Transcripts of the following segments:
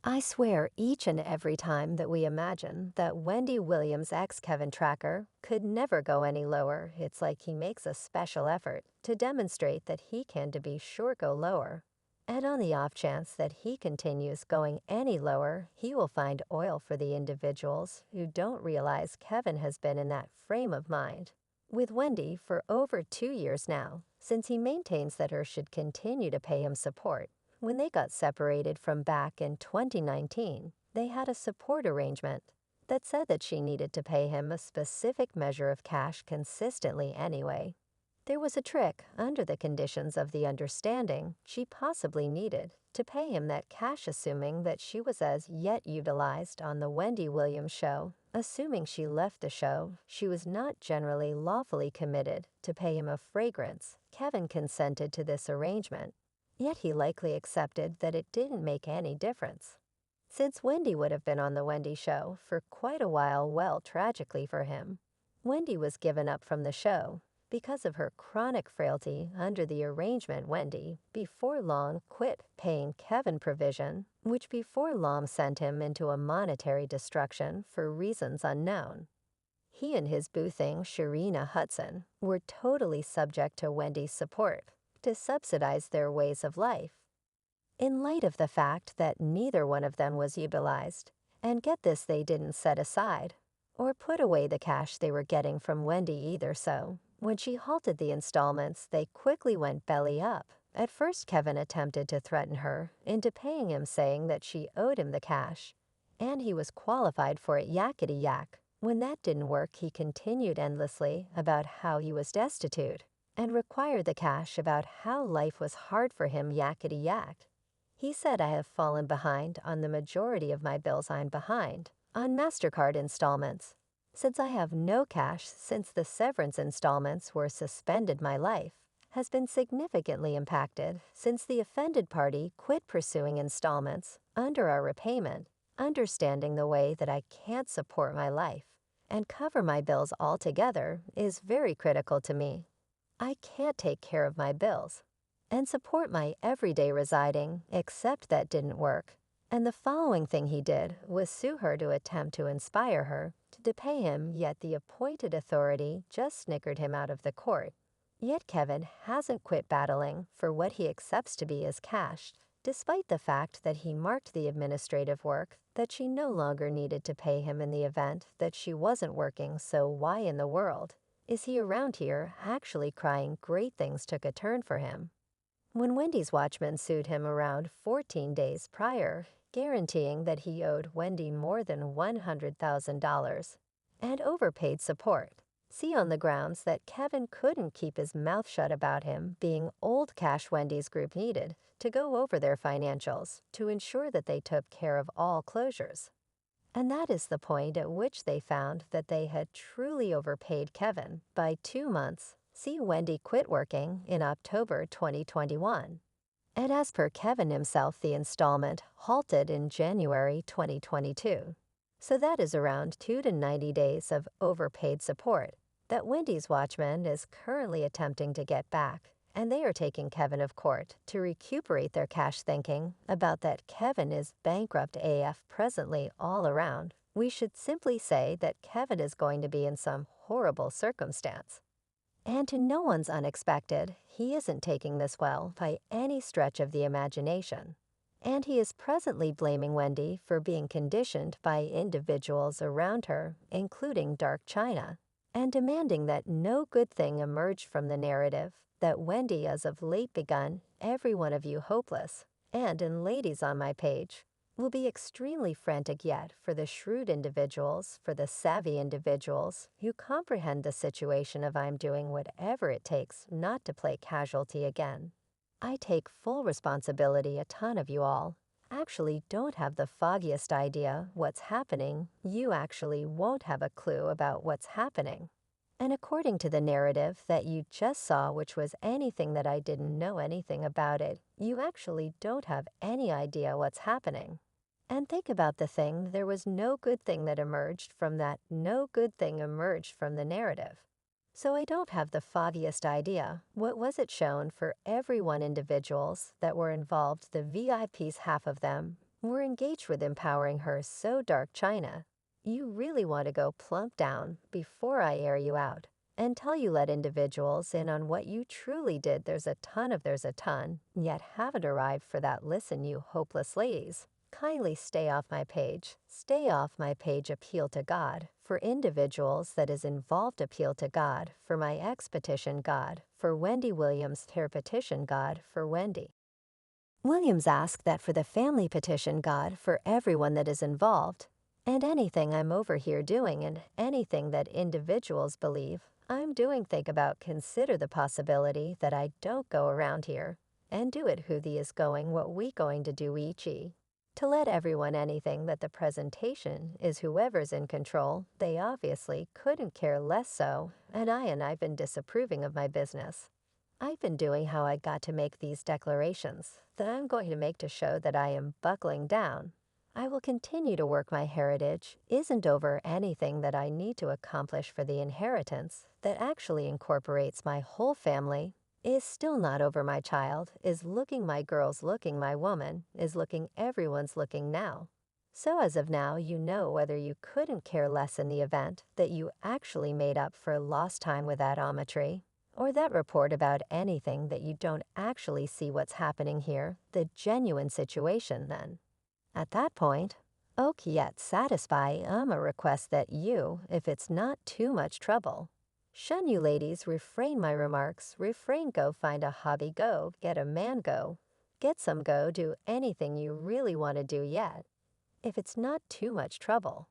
I swear each and every time that we imagine that Wendy Williams' ex-Kevin Tracker could never go any lower, it's like he makes a special effort to demonstrate that he can to be sure go lower. And on the off chance that he continues going any lower, he will find oil for the individuals who don't realize Kevin has been in that frame of mind with Wendy for over 2 years now, since he maintains that her should continue to pay him support. When they got separated from back in 2019, they had a support arrangement that said that she needed to pay him a specific measure of cash consistently anyway. There was a trick under the conditions of the understanding she possibly needed to pay him that cash, assuming that she was as yet utilized on the Wendy Williams show. Assuming she left the show, she was not generally lawfully committed to pay him a fragrance. Kevin consented to this arrangement. Yet he likely accepted that it didn't make any difference, since Wendy would have been on the Wendy show for quite a while. Well, tragically for him, Wendy was given up from the show because of her chronic frailty under the arrangement. Wendy, before long, quit paying Kevin provision, which before long sent him into a monetary destruction for reasons unknown. He and his boo thing, Sharina Hudson, were totally subject to Wendy's support to subsidize their ways of life. In light of the fact that neither one of them was utilized, and get this, they didn't set aside or put away the cash they were getting from Wendy either, so when she halted the installments, they quickly went belly up. At first, Kevin attempted to threaten her into paying him, saying that she owed him the cash, and he was qualified for it, yakety yak. When that didn't work, he continued endlessly about how he was destitute and required the cash, about how life was hard for him, yakety yak. He said, "I have fallen behind on the majority of my bills. I'm behind on MasterCard installments. Since I have no cash since the severance installments were suspended, my life has been significantly impacted since the offended party quit pursuing installments under our repayment, understanding the way that I can't support my life and cover my bills altogether is very critical to me. I can't take care of my bills and support my everyday residing, except that didn't work." And the following thing he did was sue her to attempt to inspire her to pay him, yet the appointed authority just snickered him out of the court. Yet Kevin hasn't quit battling for what he accepts to be his cash, despite the fact that he marked the administrative work that she no longer needed to pay him in the event that she wasn't working. So why in the world is he around here actually crying great things took a turn for him? When Wendy's watchman sued him around 14 days prior, guaranteeing that he owed Wendy more than $100,000 and overpaid support. See, on the grounds that Kevin couldn't keep his mouth shut about him being old cash, Wendy's group needed to go over their financials to ensure that they took care of all closures. And that is the point at which they found that they had truly overpaid Kevin by 2 months. See, Wendy quit working in October 2021. And as per Kevin himself, the installment halted in January 2022. So that is around 2 to 90 days of overpaid support that Wendy's watchman is currently attempting to get back. And they are taking Kevin of court to recuperate their cash, thinking about that Kevin is bankrupt AF presently all around. We should simply say that Kevin is going to be in some horrible circumstance. And to no one's unexpected, he isn't taking this well by any stretch of the imagination. And he is presently blaming Wendy for being conditioned by individuals around her, including Blac Chyna, and demanding that no good thing emerge from the narrative that Wendy as of late begun every one of you hopeless, and in ladies on my page, will be extremely frantic, yet for the shrewd individuals, for the savvy individuals who comprehend the situation of I'm doing whatever it takes not to play casualty again. I take full responsibility. A ton of you all actually don't have the foggiest idea what's happening. You actually won't have a clue about what's happening. And according to the narrative that you just saw, which was anything that I didn't know anything about it, you actually don't have any idea what's happening. And think about the thing, there was no good thing that emerged from that, no good thing emerged from the narrative. So I don't have the foggiest idea. What was it shown for every one individuals that were involved, the VIPs, half of them We're engaged with empowering her so Dark China. You really want to go plump down before I air you out and tell you let individuals in on what you truly did. There's a ton, yet haven't arrived for that. Listen, you hopeless ladies. Kindly stay off my page. Stay off my page. Appeal to God. For individuals that is involved, appeal to God. For my ex petition God. For Wendy Williams, her petition God. For Wendy Williams asked that for the family petition God. For everyone that is involved. And anything I'm over here doing and anything that individuals believe I'm doing, think about, consider the possibility that I don't go around here and do it who thee is going what we going to do each to let everyone anything that the presentation is whoever's in control. They obviously couldn't care less so, and I've been disapproving of my business. I've been doing how I got to make these declarations that I'm going to make to show that I am buckling down. I will continue to work. My heritage isn't over anything that I need to accomplish for the inheritance that actually incorporates my whole family is still not over. My child is looking, my girl's looking, my woman is looking, everyone's looking now. So as of now, you know whether you couldn't care less in the event that you actually made up for lost time with that ometry or that report about anything that you don't actually see what's happening here, the genuine situation then. At that point, oak yet satisfy a request that you, if it's not too much trouble, shun you ladies, refrain my remarks, refrain, go find a hobby, go get a man, go get some, go do anything you really want to do yet, if it's not too much trouble.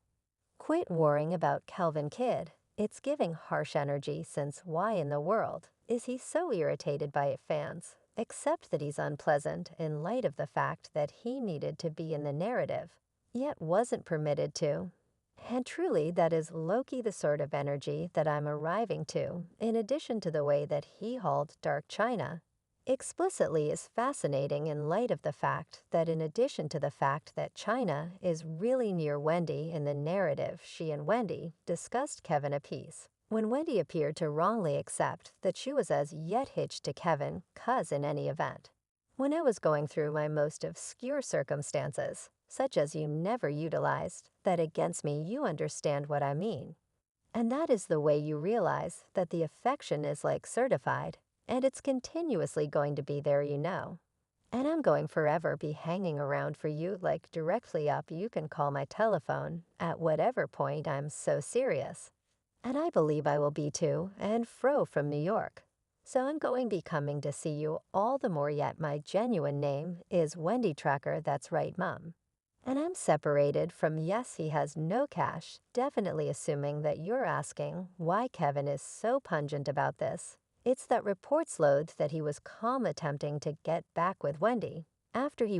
Quit worrying about Kelvin Kid. It's giving harsh energy, since why in the world is he so irritated by it, fans? Except that he's unpleasant in light of the fact that he needed to be in the narrative, yet wasn't permitted to. And truly, that is Loki, the sort of energy that I'm arriving to, in addition to the way that he hauled Dark China explicitly, is fascinating in light of the fact that in addition to the fact that China is really near Wendy in the narrative, she and Wendy discussed Kevin a piece. When Wendy appeared to wrongly accept that she was as yet hitched to Kevin, 'cause in any event, when I was going through my most obscure circumstances, such as you never utilized, that against me, you understand what I mean. And that is the way you realize that the affection is like certified, and it's continuously going to be there, you know. And I'm going forever be hanging around for you, like directly up. You can call my telephone at whatever point. I'm so serious. And I believe I will be too, and fro from New York. So I'm going be coming to see you all the more yet. My genuine name is Wendy Tracker, that's right, Mum. And I'm separated from, yes, he has no cash, definitely assuming that you're asking why Kevin is so pungent about this. It's that reports load that he was calm attempting to get back with Wendy after he